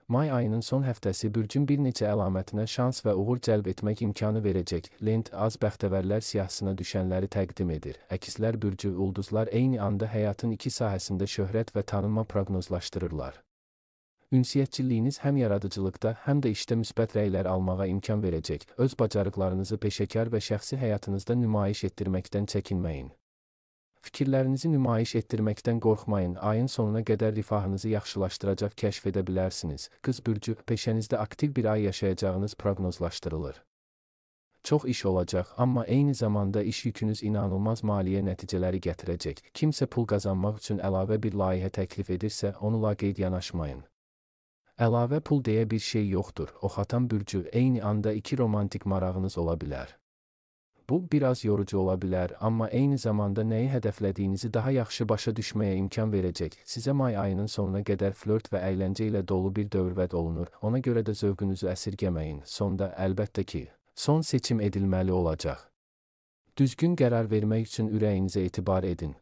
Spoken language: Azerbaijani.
May ayının son həftəsi bürcün bir neçə əlamətinə şans və uğur cəlb etmək imkanı verəcək. Lent az bəxtəvərlər siyahısına düşənləri təqdim edir. Əkizlər bürcü ulduzlar eyni anda həyatın iki sahəsində şöhrət və tanınma proqnozlaşdırırlar. Ünsiyyətçiliyiniz həm yaradıcılıqda, həm də işdə müsbət rəylər almağa imkan verəcək. Öz bacarıqlarınızı peşəkar və şəxsi həyatınızda nümayiş etdirməkdən çəkinməyin. Fikirlərinizi nümayiş etdirməkdən qorxmayın. Ayın sonuna qədər rifahınızı yaxşılaşdıracaq kəşf edə bilərsiniz. Qız bürcü, peşənizdə aktiv bir ay yaşayacağınız proqnozlaşdırılır. Çox iş olacaq, amma eyni zamanda iş yükünüz inanılmaz maliyyə nəticələri gətirəcək. Kimsə pul qazanmaq üçün əlavə bir layihə təklif edirsə, onunla qeyd yanaşmayın. Əlavə pul deyə bir şey yoxdur. Oxatan bürcü, eyni anda iki romantik marağınız ola bilər. Bu, biraz yorucu ola bilər, amma eyni zamanda nəyi hədəflədiyinizi daha yaxşı başa düşməyə imkan verəcək. Sizə may ayının sonuna qədər flört və əyləncə ilə dolu bir dövr vəd olunur. Ona görə də zövqünüzü əsirgəməyin. Sonda, əlbəttə ki, son seçim edilməli olacaq. Düzgün qərar vermək üçün ürəyinizə etibar edin.